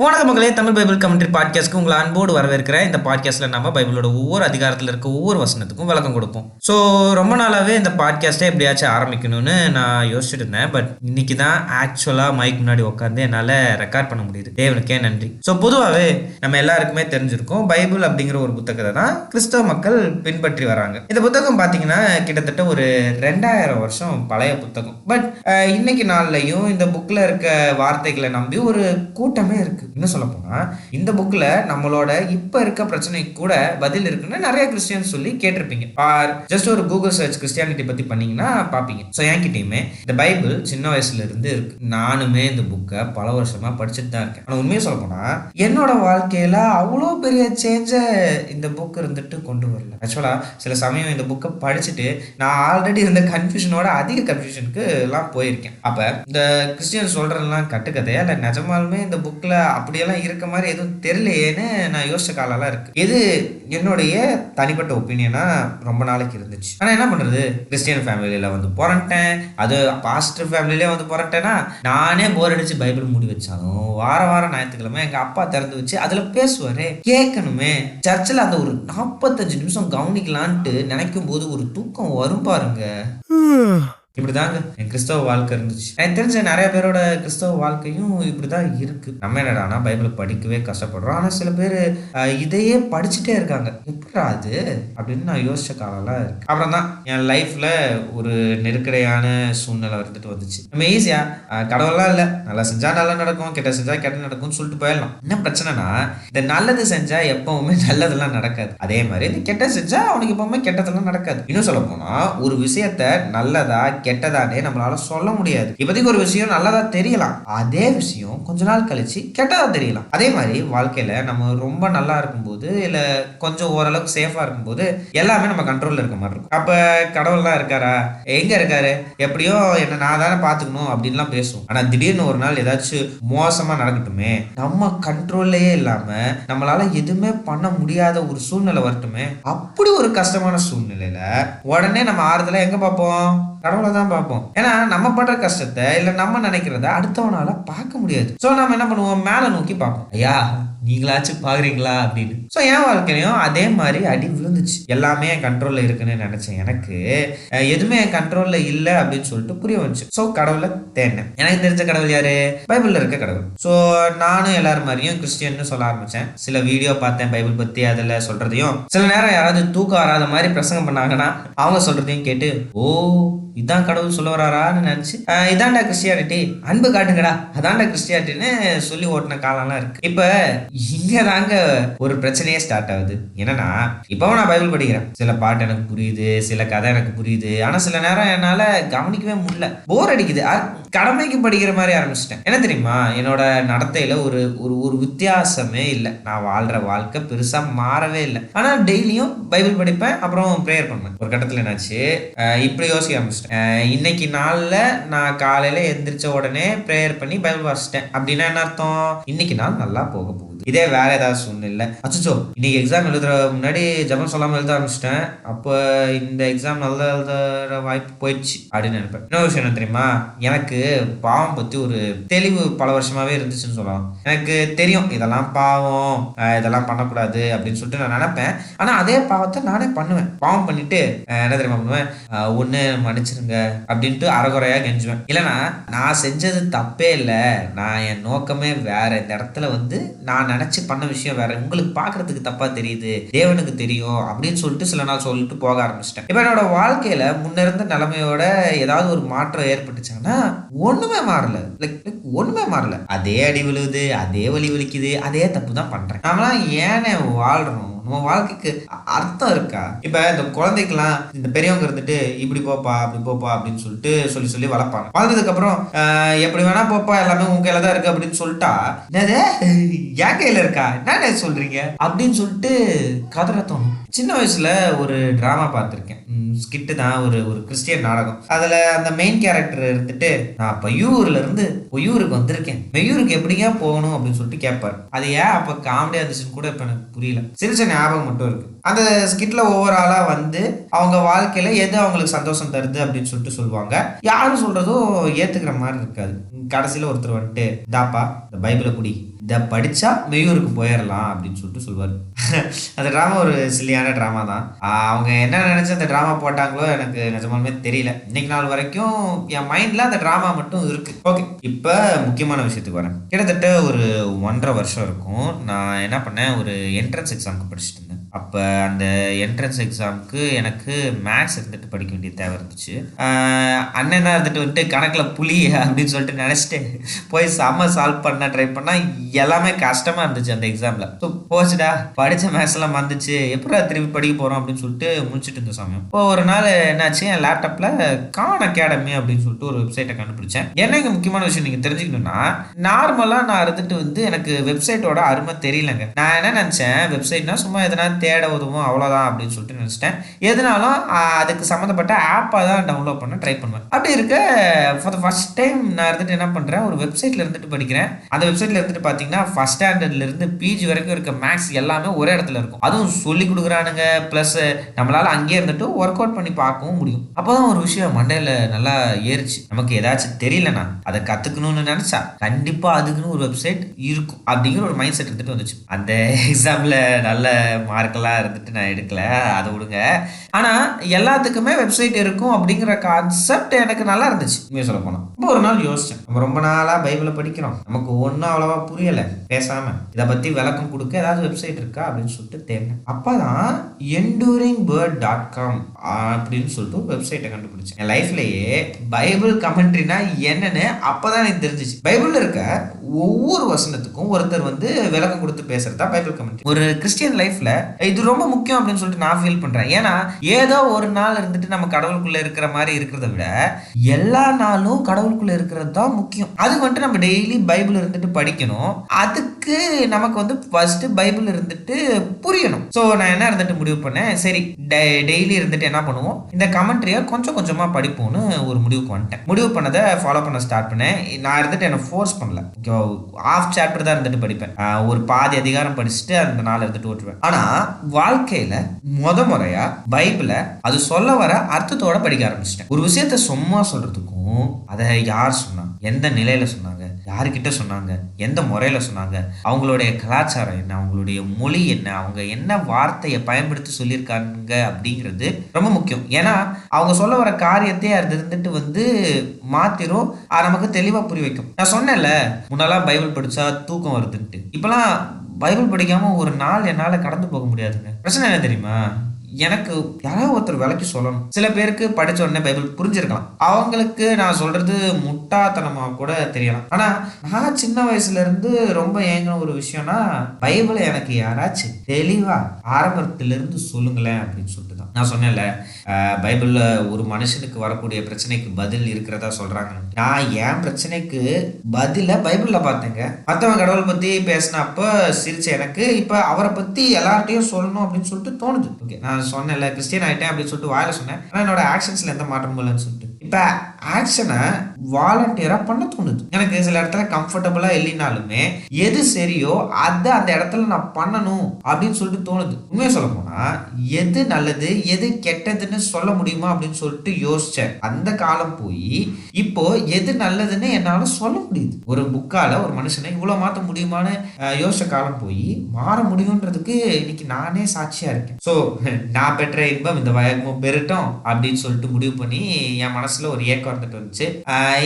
வணக்கம் மக்களே, Tamil Bible commentary பாட்காஸ்ட்க்கு உங்களை அன்போடு வரவேற்கிறேன். இந்த பாட்காஸ்ட்டில் நம்ம பைபிளோட ஒவ்வொரு அதிகாரத்தில் இருக்க ஒவ்வொரு வசனத்துக்கும் விளக்கம் கொடுப்போம். ஸோ ரொம்ப நாளாகவே இந்த பாட்காஸ்ட்டை எப்படியாச்சும் ஆரம்பிக்கணும்னு நான் யோசிச்சுட்டு இருந்தேன். பட் இன்னைக்கு தான் ஆக்சுவலாக மைக் முன்னாடி உட்காந்து என்னால் ரெக்கார்ட் பண்ண முடியுது. தேவனுக்கே நன்றி. ஸோ பொதுவாகவே நம்ம எல்லாருக்குமே தெரிஞ்சிருக்கும், பைபிள் அப்படிங்கிற ஒரு புத்தகத்தை தான் கிறிஸ்தவ மக்கள் பின்பற்றி வராங்க. இந்த புத்தகம் பார்த்தீங்கன்னா கிட்டத்தட்ட ஒரு 2000 வருஷம் பழைய புத்தகம். பட் இன்னைக்கு நாள்லையும் இந்த புக்கில் இருக்க வார்த்தைகளை நம்பி ஒரு கூட்டமே இருக்கு. இன்னும் சொல்ல போனா இந்த புக்ல நம்மளோட இப்ப இருக்க பிரச்சனைக்கு கூட பதில் இருக்குன்னு நிறைய கிறிஸ்டியன்ஸ் சொல்லி கேட்டிருப்பீங்க. ஆர் ஜஸ்ட் ஒரு கூகுள் சர்ச் கிறிஸ்டியானிட்டி பத்தி பண்ணீங்கன்னா பாப்பீங்க. ஸோ என்கிட்டயுமே இந்த பைபிள் சின்ன வயசுல இருந்து இருக்கு. நானுமே இந்த புக்கை பல வருஷமா படிச்சுட்டு தான் இருக்கேன். ஆனா உண்மையை சொல்ல போனா என்னோட வாழ்க்கையில அவ்வளோ பெரிய சேஞ்ச இந்த புக் இருந்துட்டு கொண்டு வரல. ஆக்சுவலா சில சமயம் இந்த புக்கை படிச்சுட்டு நான் ஆல்ரெடி இருந்த கன்ஃபியூஷனோட அதிக கன்ஃபியூஷனுக்கு எல்லாம் போயிருக்கேன். அப்ப இந்த கிறிஸ்டியன் சொல்றதெல்லாம் கட்டுக்கதையா இல்ல நிஜமாலுமே இந்த புக்ல அப்படியெல்லாம் இருக்க மாதிரி எதுவும் தெரியலையேன்னு நான் யோசிச்ச காலெல்லாம் இருக்கு. இது என்னுடைய தனிப்பட்ட ஒப்பீனியனா ரொம்ப நாளைக்கு இருந்துச்சு. ஆனா என்ன பண்றது, கிறிஸ்டியன் ஃபேமிலியில வந்து புரண்டேன், அது பாஸ்டர் ஃபேமிலியிலே வந்து புரண்டேன்னா நானே போர் அடிச்சு பைபிள் மூடி வச்சாலும் வாரம் ஞாயிற்றுக்கிழமை எங்க அப்பா திறந்து வச்சு அதுல பேசுவாரு, கேட்கணுமே. சர்ச்சில் அந்த ஒரு 45 நிமிஷம் கவனிக்கலான்ட்டு நினைக்கும் போது ஒரு தூக்கம் வரும் பாருங்க. இப்படிதாங்க என் கிறிஸ்தவ வாழ்க்கை இருந்துச்சு. எனக்கு தெரிஞ்ச நிறைய பேரோட கிறிஸ்தவ வாழ்க்கையும் இப்படிதான் இருக்கு. நம்ம என்னடானா பைபிளை படிக்கவே கஷ்டப்படுறோம், ஆனா சில பேர் இதையே படிச்சுட்டே இருக்காங்க. எப்படா அது அப்படின்னு நான் யோசிச்ச காலம்லாம் இருக்கு. அப்புறம் தான் என் லைஃப்ல ஒரு நெருக்கடியான சூழ்நிலை வந்துட்டு வந்துச்சு. நம்ம ஈஸியா கடவுள்லாம் இல்லை, நல்லா செஞ்சா நல்லா நடக்கும், கெட்ட செஞ்சா கெட்ட நடக்கும்னு சொல்லிட்டு போயிடலாம். என்ன பிரச்சனைனா இந்த நல்லது செஞ்சா எப்பவுமே நல்லதெல்லாம் நடக்காது, அதே மாதிரி இந்த கெட்ட செஞ்சா அவனுக்கு எப்பவுமே கெட்டதெல்லாம் நடக்காது. இன்னும் சொல்ல போனா ஒரு விஷயத்த நல்லதா கெட்டதானே நம்மளால சொல்ல முடியாது. இப்போதைக்கு ஒரு விஷயம் நல்லதா தெரியலாம், அதே விஷயம் கொஞ்ச நாள் கழிச்சு கெட்டதா தெரியலாம். அதே மாதிரி வாழ்க்கையில நம்ம ரொம்ப நல்லா இருக்கும்போது இல்ல கொஞ்சம் ஓரளவுக்கு சேஃபா இருக்கும்போது எல்லாமே நம்ம கண்ட்ரோல்ல இருக்க மாதிரி இருக்கும். அப்ப கடவுள்லாம் இருக்காரா, எங்க இருக்காரு, எப்படியோ என்ன நான் தானே பாத்துக்கணும் அப்படின்லாம் பேசுவோம். ஆனா திடீர்னு ஒரு நாள் ஏதாச்சும் மோசமா நடக்கட்டுமே, நம்ம கண்ட்ரோல்லையே இல்லாம நம்மளால எதுவுமே பண்ண முடியாத ஒரு சூழ்நிலை வரட்டுமே, அப்படி ஒரு கஷ்டமான சூழ்நிலையில உடனே நம்ம ஆறுதலா எங்க பார்ப்போம், கடவுளை தான் பார்ப்போம். ஏன்னா நம்ம படுற கஷ்டத்தை இல்ல நம்ம நினைக்கிறத அடுத்தவனால பார்க்க முடியாது. சோ நம்ம என்ன பண்ணுவோம், மேல நோக்கி பார்ப்போம், ஐயா நீங்களாச்சும் பாக்குறீங்களா அப்படின்னு. ஸோ என் வாழ்க்கையிலையும் அதே மாதிரி அடி விழுந்துச்சு. எல்லாமே என் கண்ட்ரோல்ல இருக்குன்னு நினைச்சேன், எனக்கு எதுவுமே என் கண்ட்ரோல்ல இல்லை அப்படின்னு சொல்லிட்டு புரிய வந்துச்சு. ஸோ கடவுளை தேடினேன். எனக்கு தெரிஞ்ச கடவுள் யாரு, பைபிள்ல இருக்க கடவுள். ஸோ நானும் எல்லாரும் மாதிரியும் கிறிஸ்டியன்னு சொல்ல ஆரம்பிச்சேன். சில வீடியோ பார்த்தேன் பைபிள் பத்தி, அதில் சொல்றதையும் சில நேரம் யாராவது தூக்கம் வராத மாதிரி பிரசங்கம் பண்ணாங்கன்னா அவங்க சொல்றதையும் கேட்டு ஓ இதான் கடவுள் சொல்ல வராரான்னு நினைச்சு இதான்டா கிறிஸ்டியானிட்டி, அன்பு காட்டுங்கடா அதான்டா கிறிஸ்டியானிட்டின்னு சொல்லி ஓட்டின காலம்லாம் இருக்கு. இப்ப இங்க தாங்க ஒரு பிரச்சனையே ஸ்டார்ட் ஆகுது. என்னன்னா இப்பவும் நான் பைபிள் படிக்கிறேன், சில பாட்டு எனக்கு புரியுது, சில கதை எனக்கு புரியுது, ஆனா சில நேரம் என்னால கவனிக்கவே முடியல, போர் அடிக்குது. கடமைக்கு படிக்கிற மாதிரி ஆரம்பிச்சிட்டேன். என்ன தெரியுமா, என்னோட நடத்தையில ஒரு ஒரு வித்தியாசமே இல்லை, நான் வாழ்ற வாழ்க்கை பெருசா மாறவே இல்லை. ஆனா டெய்லியும் பைபிள் படிப்பேன், அப்புறம் ப்ரேயர் பண்ணுவேன். ஒரு கட்டத்துல என்னாச்சு, இப்படி யோசிக்க ஆரம்பிச்சிட்டேன். இன்னைக்கு நாள்ல நான் காலையில எந்திரிச்ச உடனே ப்ரேயர் பண்ணி பைபிள் வாசிச்சிட்டேன் அப்படின்னா என்ன அர்த்தம், இன்னைக்கு நாள் நல்லா போக போகுது. இதே வேற ஏதாவது சூழ்நிலை, அச்சோ இன்னைக்கு எக்ஸாம் எழுதுற முன்னாடி ஜபம் சொல்லாம எழுத ஆரம்பிச்சிட்டேன், அப்போ இந்த எக்ஸாம் நல்லா எழுதுற வாய்ப்பு போயிடுச்சு அப்படின்னு நினைப்பேன். இன்னொரு விஷயம் என்ன தெரியுமா, எனக்கு பாவம் பத்தி ஒரு தெளிவு பல வருஷமாவே இருந்துச்சுன்னு சொல்லலாம். எனக்கு தெரியும் இதெல்லாம் பாவம், இதெல்லாம் பண்ணக்கூடாது அப்படின்னு சொல்லிட்டு நான் நினைப்பேன். ஆனா அதே பாவத்தை நானே பண்ணுவேன். பாவம் பண்ணிட்டு என்ன தெரியுமா பண்ணுவேன், ஒண்ணு மன்னிச்சிருங்க அப்படின்ட்டு அறகுறையா கெஞ்சுவேன். இல்லைன்னா நான் செஞ்சது தப்பே இல்லை, நான் என் நோக்கமே வேற, இந்த இடத்துல வந்து நான் நினைச்சு பண்ண விஷயம் வேற, உங்களுக்கு பாக்குறதுக்கு தப்பா தெரியுது, தேவனுக்கு தெரியும் அப்படின்னு சொல்லிட்டு சில நாள் சொல்லிட்டு போக ஆரம்பிச்சிட்டேன். இப்ப என்னோட வாழ்க்கையில முன்னிருந்த நிலைமையோட ஏதாவது ஒரு மாற்றம் ஏற்பட்டுச்சுன்னா ஒண்ணுமே மாறல, ஒண்ணுமே மாறல, அதே அடி விழுவுது, அதே வலி வலிக்குது, அதே தப்பு தான் பண்றேன். நாமெல்லாம் ஏனே வாழ்றோம், நம்ம வாழ்க்கைக்கு அர்த்தம் இருக்கா? இப்ப இந்த குழந்தைக்கெல்லாம் இந்த பெரியவங்க இருந்துட்டு இப்படி போப்பா அப்படி போப்பா அப்படின்னு சொல்லிட்டு சொல்லி சொல்லி வளர்ப்பாங்க. வளர்ந்ததுக்கு அப்புறம் எப்படி வேணா போப்பா, எல்லாமே உங்க கையில தான் இருக்கு அப்படின்னு சொல்லிட்டா, என் கையில இருக்கா என்ன சொல்றீங்க அப்படின்னு சொல்லிட்டு கதற தோணும். சின்ன வயசுல ஒரு டிராமா பார்த்திருக்கேன், ஸ்கிட்டு தான், ஒரு கிறிஸ்டியன் நாடகம். அதுல அந்த மெயின் கேரக்டர் இருந்துட்டு நான் பையூர்ல இருந்து பொய்யூருக்கு வந்திருக்கேன், மெய்யூருக்கு எப்படிங்க போகணும் அப்படின்னு சொல்லிட்டு கேட்பாரு. அது ஏன் அப்ப காமெடியா இருந்துச்சுன்னு கூட இப்ப எனக்கு புரியல, சிரிச்ச ஞாபகம் மட்டும் இருக்கு. அந்த ஸ்கிட்ல ஒவ்வொரு ஆளா வந்து அவங்க வாழ்க்கையில எது அவங்களுக்கு சந்தோஷம் தருது அப்படின்னு சொல்லிட்டு சொல்லுவாங்க. யாரும் சொல்றதும் ஏத்துக்கிற மாதிரி இருக்காது. கடைசியில ஒருத்தர் வந்துட்டு தாப்பா இந்த பைபிளை குடி, இதை படிச்சா மெய்யூருக்கு போயிடலாம் அப்படின்னு சொல்லிட்டு சொல்லுவார். அந்த ட்ராமா ஒரு சில்லியான ட்ராமா தான். அவங்க என்ன நினைச்சு அந்த ட்ராமா போட்டாங்களோ எனக்கு நிஜமாலுமே தெரியல. இன்னைக்கு நாள் வரைக்கும் என் மைண்ட்ல அந்த ட்ராமா மட்டும் இருக்கு. ஓகே, இப்போ முக்கியமான விஷயத்துக்கு வரேன். கிட்டத்தட்ட ஒரு 1.5 வருஷம் இருக்கும். நான் என்ன பண்ணேன், ஒரு என்ட்ரன்ஸ் எக்ஸாமுக்கு படிச்சுட்டு இருந்தேன். அப்போ அந்த என்ட்ரன்ஸ் எக்ஸாமுக்கு எனக்கு மேக்ஸ் இருந்துட்டு படிக்க வேண்டிய தேவை இருந்துச்சு. அண்ணன் தான் வந்துட்டு கணக்கில் புலி அப்படின்னு சொல்லிட்டு நினச்சிட்டு போய் செம்ம சால்வ் பண்ண ட்ரை பண்ணால் எல்லாமே கஷ்டமாக இருந்துச்சு அந்த எக்ஸாமில். ஸோ போச்சுடா, படித்த மேக்ஸ் எல்லாம் வந்துச்சு, எப்படா திருப்பி படிக்க போகிறோம் அப்படின்னு சொல்லிட்டு முடிச்சுட்டு இருந்த சமயம் இப்போ ஒரு நாள் என்னாச்சு, என் லேப்டாப்பில் கான் அகாடமி அப்படின்னு சொல்லிட்டு ஒரு வெப்சைட்டை கண்டுபிடிச்சேன். என்ன இங்கே முக்கியமான விஷயம் நீங்கள் தெரிஞ்சுக்கணும்னா, நார்மலாக நான் இருந்துட்டு எனக்கு வெப்சைட்டோட அருமை தெரியலங்க. நான் என்ன நினச்சேன், வெப்சைட்னா சும்மா எதனா தேட உதவும் அவ்வளோதான் அப்படின்னு சொல்லிட்டு நினச்சிட்டேன். எதுனாலும் அதுக்கு சம்மந்தப்பட்ட ஆப்பை தான் டவுன்லோட் பண்ண ட்ரை பண்ணுவேன். அப்படி இருக்க ஃபார் த ஃபர்ஸ்ட் டைம் நான் இருந்துட்டு என்ன பண்ணுறேன், ஒரு வெப்சைட்டில் இருந்துட்டு படிக்கிறேன். அந்த வெப்சைட்டில் இருந்துட்டு பார்த்தீங்கன்னா ஃபர்ஸ்ட் ஸ்டாண்டர்ட்லேருந்து பிஜி வரைக்கும் இருக்க மேக்ஸ் எல்லாமே ஒரே இடத்துல இருக்கும். அதுவும் சொல்லி கொடுக்குறானுங்க, ப்ளஸ் நம்மளால் அங்கேயே இருந்துட்டு ஒர்க் அவுட் பண்ணி பார்க்கவும் முடியும். அப்போ தான் ஒரு விஷயம் மண்டையில் நல்லா ஏறிச்சு. நமக்கு ஏதாச்சும் தெரியலனா அதை கற்றுக்கணும்னு நினச்சா கண்டிப்பாக அதுக்குன்னு ஒரு வெப்சைட் இருக்கும் அப்படிங்கிற ஒரு மைண்ட் செட் இருந்துட்டு வந்துச்சு. அந்த எக்ஸாமில் நல்ல மார்க்கெல்லாம் இருந்துட்டு நான் எடுக்கல, அதை விடுங்க. ஆனால் எல்லாத்துக்குமே வெப்சைட் இருக்கும் அப்படிங்கிற கான்செப்ட் எனக்கு நல்லா இருந்துச்சு உண்மையை சொல்ல போனால். இப்போ ஒரு நாள் யோசிச்சேன், நம்ம ரொம்ப நாளாக பைபிளை படிக்கிறோம், நமக்கு ஒன்றும் அவ்வளோவா புரியலை, பேசாம இதை பற்றி விளக்கம் கொடுக்க ஏதாவது வெப்சைட் இருக்கா அப்படின்னு சொல்லிட்டு தேடினேன். அப்போ தான் enduringbird.com அப்படின்னு சொல்லிட்டு ஒரு வெப்சைட்டை கண்டுபிடிச்சேன். என் லைஃப்லேயே பைபிள் கமெண்ட்ரினா என்னன்னு அப்போ தான் எனக்கு தெரிஞ்சிச்சு. பைபிளில் இருக்க ஒவ்வொரு வசனத்துக்கும் ஒருத்தர் விளக்கம் கொடுத்து பேசுறதா பைபிள் கமெண்ட்ரி. ஒரு கிறிஸ்டியன் லைஃப்ல இது ரொம்ப முக்கியம் அப்படின்னு சொல்லிட்டு நான் ஃபீல் பண்றேன். ஏன்னா ஏதோ ஒரு நாள் இருந்துட்டு நம்ம கடவுளுக்குள்ள இருக்கிற மாதிரி இருக்கிறத விட எல்லா நாளும் கடவுளுக்குள்ள இருக்கிறது தான் முக்கியம். அது நம்ம டெய்லி பைபிள் இருந்துட்டு படிக்கணும். அதுக்கு நமக்கு ஃபர்ஸ்ட் பைபிள் இருந்துட்டு புரியணும். ஸோ நான் என்ன இருந்துட்டு முடிவு பண்ணேன், சரி டெய்லி இருந்துட்டு என்ன பண்ணுவோம், இந்த கமெண்ட்ரியை கொஞ்சம் கொஞ்சமா படிப்போம்னு ஒரு முடிவுக்கு வந்துட்டேன். முடிவு பண்ணதை ஃபாலோ பண்ண ஸ்டார்ட் பண்ணேன். நான் இருந்துட்டு என்ன ஃபோர்ஸ் பண்ணல, ஆஃப் சாப்டர் தான் இருந்துட்டு படிப்பேன். ஒரு பாதி அதிகாரம் படிச்சுட்டு அந்த நாள் இருந்துட்டு ஓட்டுவேன். ஆனா வாழ்க்கையில முறையா பைபிளை அது சொல்ல வர அர்த்தத்தோட படிக்க ஆரம்பிச்சிட்டேன். ஒரு விஷயத்த சும்மா சொல்றதுக்கும் அதை யார் சொன்னாங்க, எந்த நிலையில சொன்னாங்க, யாருக்கிட்ட சொன்னாங்க, எந்த முறையில சொன்னாங்க, அவங்களுடைய கலாச்சாரம் என்ன, அவங்களுடைய மொழி என்ன, அவங்க என்ன வார்த்தையை பயன்படுத்தி சொல்லியிருக்காங்க அப்படிங்கிறது ரொம்ப முக்கியம். ஏன்னா அவங்க சொல்ல வர காரியத்தை அது இருந்துட்டு மாத்திரும், நமக்கு தெளிவா புரிய வைக்கும். நான் சொன்னேன்ல முன்னெல்லாம் பைபிள் படிச்சா தூக்கம் வருதுன்ட்டு, இப்பெல்லாம் பைபிள் படிக்காம ஒரு நாள் என்னால கடந்து போக முடியாதுங்க. பிரச்சனை என்ன தெரியுமா, எனக்கு யாராவது ஒருத்தர் விளக்கி சொல்லணும். சில பேருக்கு படிச்ச உடனே பைபிள் புரிஞ்சிருக்கலாம், அவங்களுக்கு நான் சொல்றது முட்டாத்தனமா கூட தெரியலாம். ஆனா நான் சின்ன வயசுல இருந்து ரொம்ப ஏங்கின ஒரு விஷயம்னா, பைபிளை எனக்கு யாராச்சும் தெளிவா ஆரம்பத்துல இருந்து சொல்லுங்களேன் அப்படின்னு சொல்லிட்டு தான். நான் சொன்னேன்ல, பைபிள்ல ஒரு மனுஷனுக்கு வரக்கூடிய பிரச்சனைக்கு பதில் இருக்கிறதா சொல்றாங்க. நான் என் பிரச்சனைக்கு பதில பைபிள்ல பார்த்தேங்க. மற்றவங்க கடவுள் பத்தி பேசினப்ப சிரிச்ச எனக்கு இப்ப அவரை பத்தி எல்லார்ட்டையும் சொல்லணும் அப்படின்னு சொல்லிட்டு தோணுது. ஓகே, நான் சொன்னேன்ல கிறிஸ்டியன் ஆயிட்டேன் அப்படின்னு சொல்லிட்டு வாயில சொன்னேன், ஆனா என்னோட ஆக்ஷன்ஸ்ல எந்த மாற்றமும் இல்லைன்னு சொல்லிட்டு இப்ப ஆக்ஷனை வாலண்டியரா பண்ண தோணுது. எனக்கு சில இடத்துல கம்ஃபர்டபுளா இல்லைனாலுமே எது சரியோ அதை அந்த இடத்துல நான் பண்ணணும் அப்படின்னு சொல்லிட்டு தோணுது. உண்மையை சொல்ல போனா எது நல்லது எது கெட்டதுன்னு சொல்ல முடியுமா அப்படின்னு சொல்லிட்டு யோசிச்சேன். அந்த காலம் போய் இப்போ எது நல்லதுன்னு என்னால சொல்ல முடியுது. ஒரு புக்கால ஒரு மனுஷனை இவ்வளவு மாற்ற முடியுமான்னு யோசிச்ச காலம் போய் மாற முடியும்ன்றதுக்கு இன்னைக்கு நானே சாட்சியா இருக்கேன். ஸோ நான் பெற்ற இன்பம் இந்த வயமும் பெருட்டும் அப்படின்னு சொல்லிட்டு முடிவு பண்ணி என் மனசுல ஒரு ஏக்கம் வந்துட்டு வந்துச்சு.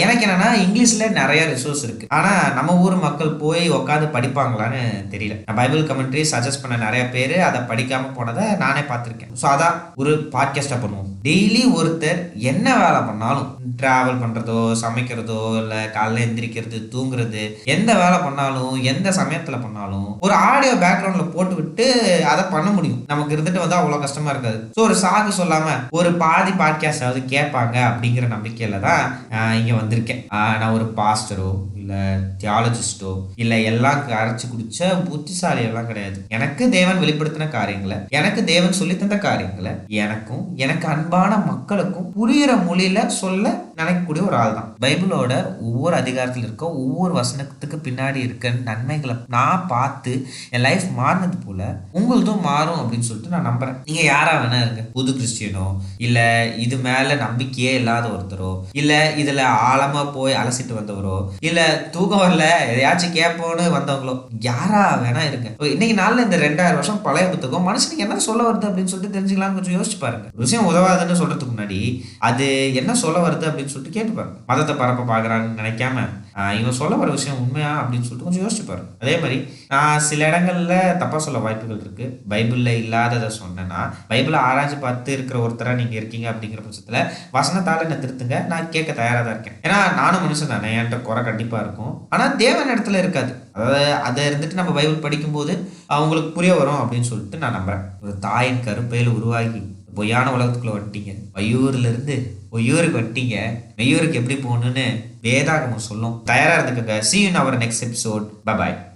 எனக்கு என்னன்னா இங்கிலீஷ்ல நிறைய ரிசோர்ஸ் இருக்கு, ஆனா நம்ம ஊர் மக்கள் போய் உட்காந்து படிப்பாங்களான்னு தெரியல. நான் பைபிள் கமெண்ட்ரி சஜஸ்ட் பண்ண நிறைய பேர் அதை படிக்காம போனதை நானே பார்த்திருக்கேன். ஸோ அதான் ஒரு பாட்காஸ்டா பண்ணுவோம். டெய்லி ஒருத்தர் என்ன வேலை பண்ணாலும், டிராவல் பண்றதோ சமைக்கிறதோ இல்ல காலைல எந்திரிக்கிறது தூங்குறது, எந்த வேலை பண்ணாலும் எந்த சமயத்துல பண்ணாலும் ஒரு ஆடியோ பேக்ரவுண்ட்ல போட்டு விட்டு அதை பண்ண முடியும். நமக்கு இருந்துட்டு அவ்வளவு கஷ்டமா இருக்காது. ஸோ ஒரு சாகு சொல்லாம ஒரு பாதி பாட்காஸ்ட் ஆவது கேட்பாங்க அப்படிங்கிற நம்பிக்கையில தான் இங்க வந்திருக்கேன். நான் ஒரு பாஸ்டரோ இல்ல தியாலஜிஸ்டோ இல்ல எல்லாம் அரைச்சு குடிச்ச புத்திசாலி எல்லாம் கிடையாது. எனக்கு தேவன் வெளிப்படுத்தின காரியங்களை, எனக்கு தேவன் சொல்லி தந்த காரியங்களை எனக்கும் எனக்கு அன்பான மக்களுக்கும் புரியுற மொழியில சொல்ல நினைக்கக்கூடிய ஒரு ஆள் தான். பைபிளோட ஒவ்வொரு அதிகாரத்தில் இருக்க ஒவ்வொரு வசனத்துக்கு பின்னாடி இருக்க நன்மைகளை நான் பார்த்து என் லைஃப் மாறினது போல உங்களுதும் மாறும் அப்படின்னு சொல்லிட்டு நான் நம்புறேன். நீங்க யாரா வேணா இருங்க, புது கிறிஸ்டியனோ இல்ல இது மேல நம்பிக்கையே இல்லாத ஒருத்தரோ இல்ல இதுல ஆழமா போய் அலசிட்டு வந்தவரோ இல்ல தூக்கம் வரல எதையாச்சும் கேட்போன்னு வந்தவங்களோ யாரா வேணா இருங்க, இன்னைக்கு நாள்ல இந்த 2000 வருஷம் பழைய புத்தகம் மனுஷனுக்கு என்ன சொல்ல வருது அப்படின்னு சொல்லிட்டு தெரிஞ்சுக்கலாம்னு கொஞ்சம் யோசிச்சு பாருங்க. ஒரு விஷயம் உதவாதுன்னு சொல்றதுக்கு முன்னாடி அது என்ன சொல்ல வருது அப்படின்னு சொல்லிட்டு கேட்டு பாருங்க. மதத்தை பரப்ப பாக்குறாங்கன்னு நினைக்காம இவன் சொல்ல வர விஷயம் உண்மையா அப்படின்னு சொல்லிட்டு கொஞ்சம் யோசிச்சு பாருங்க. அதே மாதிரி நான் சில இடங்கள்ல தப்பா சொல்ல வாய்ப்புகள் இருக்கு. பைபிள்ல இல்லாததை சொன்னேன்னா, பைபிளை ஆராய்ச்சி பார்த்து இருக்கிற ஒருத்தரா நீங்க இருக்கீங்க அப்படிங்கிற பட்சத்துல வசனத்தால என்ன திருத்துங்க, நான் கேட்க தயாரா தான் இருக்கேன். ஏன்னா நானும் மனுஷன் தானே, என்கிட்ட குறை கண்டிப்பா இருக்கும். ஆனா தேவன் இடத்துல இருக்காது. அதாவது அதை இருந்துட்டு நம்ம பைபிள் படிக்கும்போது அவங்களுக்கு புரிய வரும் அப்படின்னு சொல்லிட்டு நான் நம்புறேன். ஒரு தாயின் கருப்பையில உருவாகி பொய்யான உலகத்துக்குள்ள வந்துட்டீங்க, வையூர்ல இருந்து ஒய்யூருக்கு வந்துட்டீங்க, மெய்யூருக்கு எப்படி போகணும்னு வேதாகமம் சொல்லும். தயாரா இருந்துக்கங்க. See you in our next episode. Bye bye.